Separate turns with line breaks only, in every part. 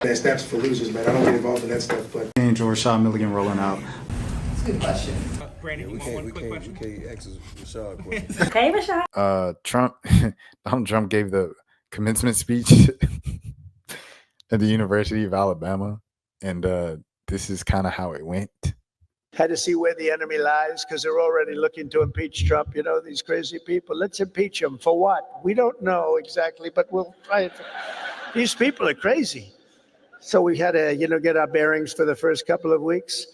Snaps for losers, man. I don't get involved in that stuff, but
Angel Rashad Milligan rolling out.
That's a good question.
Brandon,
We
you want one
can't, we
quick
can't, we
question?
can't ask Rashad questions.
Hey, Rashad.
Trump, Donald Trump gave the commencement speech at the University of Alabama, and this is kind of how it went.
Had to see where the enemy lies because they're already looking to impeach Trump. You know, these crazy people. Let's impeach him for what? We don't know exactly, but we'll try it. These people are crazy. So we had to, get our bearings for the first couple of weeks.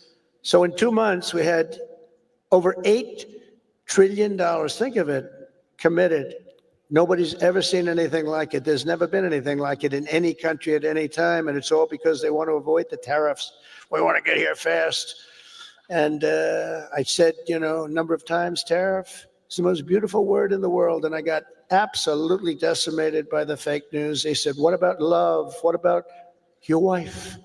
So in 2 months, we had over $8 trillion, think of it, committed. Nobody's ever seen anything like it. There's never been anything like it in any country at any time. And it's all because they want to avoid the tariffs. We want to get here fast. And I said, a number of times, tariff is the most beautiful word in the world. And I got absolutely decimated by the fake news. They said, what about love? What about your wife?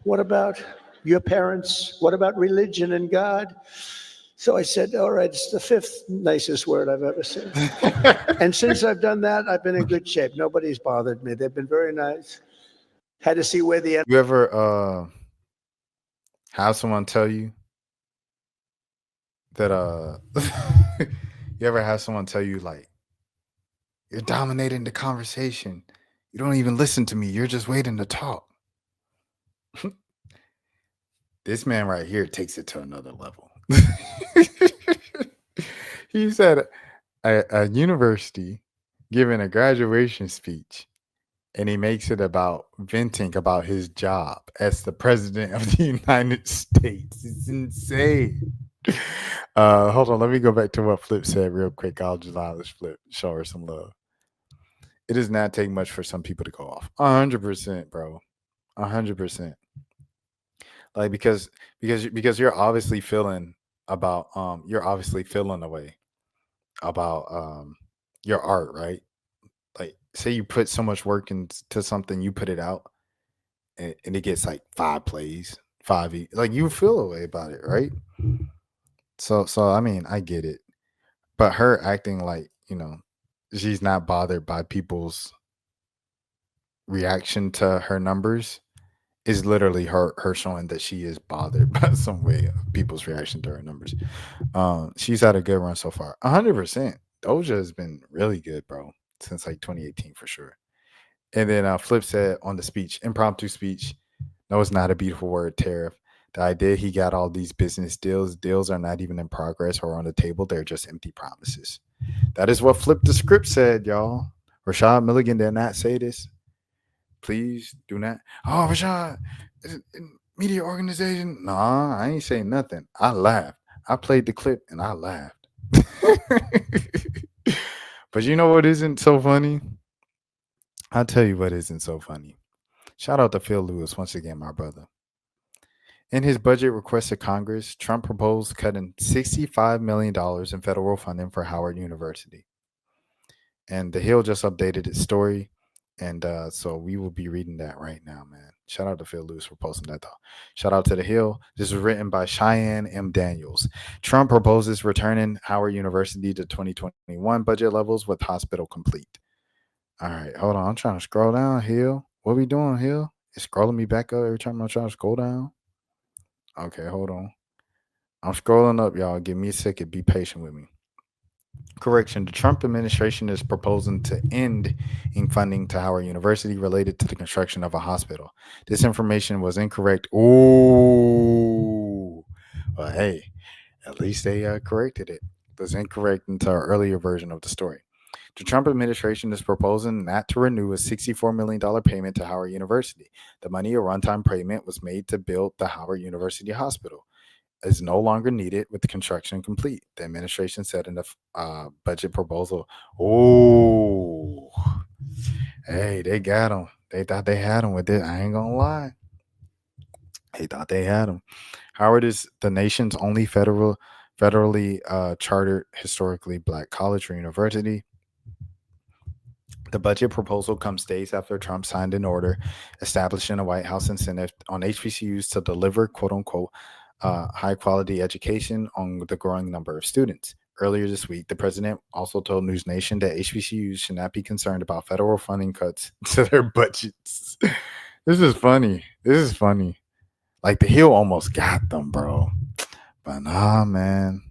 What about your parents? What about religion and God? So I said, all right, it's the fifth nicest word I've ever seen. And since I've done that, I've been in good shape. Nobody's bothered me. They've been very nice. Had to see where the end.
You ever have someone tell you that you ever have someone tell you like you're dominating the conversation? You don't even listen to me. You're just waiting to talk. This man right here takes it to another level. He said a university giving a graduation speech, and he makes it about venting about his job as the president of the United States. It's insane. Hold on, let me go back to what Flip said real quick. I'll just allow this Flip, show her some love. It does not take much for some people to go off. 100%, bro. 100%. Like because you're obviously feeling about a way about your art, right? Like say you put so much work into something, you put it out and it gets like 5 plays, like you feel a way about it, right? So I mean, I get it. But her acting like, she's not bothered by people's reaction to her numbers is literally her showing that she is bothered by some way of people's reaction to her numbers. She's had a good run so far. 100%. Doja has been really good, bro, since like 2018 for sure. And then Flip said on the speech, impromptu speech, no, it's not a beautiful word, tariff. The idea he got all these business deals are not even in progress or on the table. They're just empty promises. That is what Flip the script said, y'all. Rashad Milligan did not say this. Please do not. Oh, Rashad, media organization. Nah, I ain't saying nothing. I laughed. I played the clip and I laughed. But you know what isn't so funny? I'll tell you what isn't so funny. Shout out to Phil Lewis once again, my brother. In his budget request to Congress, Trump proposed cutting $65 million in federal funding for Howard University. And The Hill just updated its story. And so we will be reading that right now, man. Shout out to Phil Lewis for posting that, though. Shout out to The Hill. This was written by Cheyenne M. Daniels. Trump proposes returning Howard University to 2021 budget levels with hospital complete. All right, hold on. I'm trying to scroll down, Hill. What we doing, Hill? It's scrolling me back up every time I'm trying to scroll down. Okay, hold on. I'm scrolling up, y'all. Give me a second. Be patient with me. Correction, the Trump administration is proposing to end in funding to Howard University related to the construction of a hospital. This information was incorrect. Ooh. Well, hey, at least they corrected it. It was incorrect into our earlier version of the story. The Trump administration is proposing not to renew a $64 million payment to Howard University. The money, a one-time payment, was made to build the Howard University Hospital. Is no longer needed with the construction complete, the administration said in the budget proposal. Oh, hey, they got him. They thought they had him with it. I ain't gonna lie. They thought they had him. Howard is the nation's only federally chartered historically black college or university. The budget proposal comes days after Trump signed an order establishing a White House incentive on HBCUs to deliver, quote unquote, high quality education on the growing number of students. Earlier this week, the president also told News Nation that HBCUs should not be concerned about federal funding cuts to their budgets. This is funny. This is funny. Like the Hill almost got them, bro. But nah, man.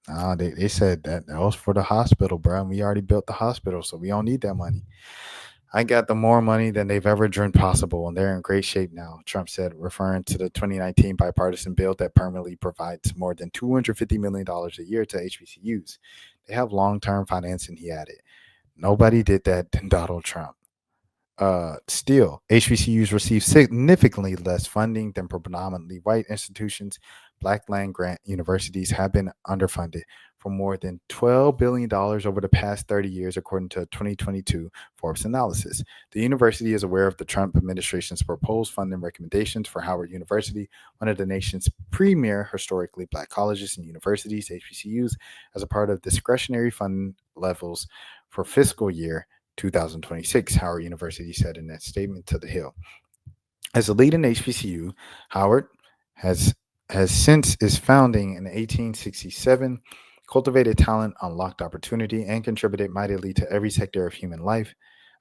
Nah, they said that was for the hospital, bro. And we already built the hospital, so we don't need that money. I got them more money than they've ever dreamed possible, and they're in great shape now, Trump said, referring to the 2019 bipartisan bill that permanently provides more than $250 million a year to HBCUs. They have long term financing, he added. Nobody did that than Donald Trump. Still, HBCUs receive significantly less funding than predominantly white institutions. Black land grant universities have been underfunded for more than $12 billion over the past 30 years, according to a 2022 Forbes analysis. The university is aware of the Trump administration's proposed funding recommendations for Howard University, one of the nation's premier historically black colleges and universities, HBCUs, as a part of discretionary funding levels for fiscal year 2026, Howard University said in that statement to The Hill. As a leading HBCU, Howard has since its founding in 1867 cultivated talent, unlocked opportunity, and contributed mightily to every sector of human life,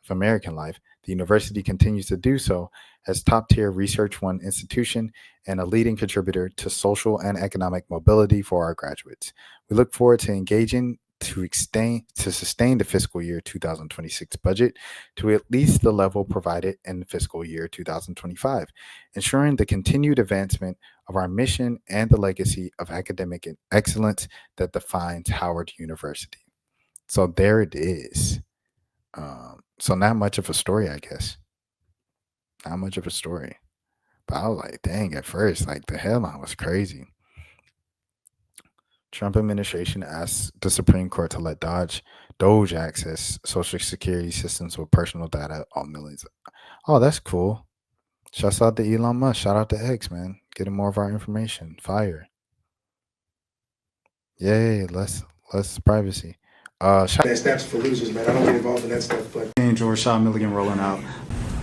of American life. The university continues to do so as top-tier research-one institution and a leading contributor to social and economic mobility for our graduates. We look forward to engaging to sustain the fiscal year 2026 budget to at least the level provided in fiscal year 2025, ensuring the continued advancement of our mission and the legacy of academic excellence that defines Howard University. So there it is. So not much of a story, I guess. Not much of a story. But I was like, dang, at first, like the headline was crazy. Trump administration asked the Supreme Court to let Doge access Social Security systems with personal data on millions. Oh, that's cool. Shouts out to Elon Musk. Shout out to X, man. Getting more of our information. Fire. Yay, less privacy.
That steps for losers, man. I don't get involved in that stuff, but.
And Rashad Milligan rolling out.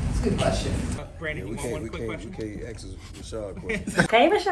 That's a good question.
Brandon,
We can't ask Rashad a question.
Hey, Rashad.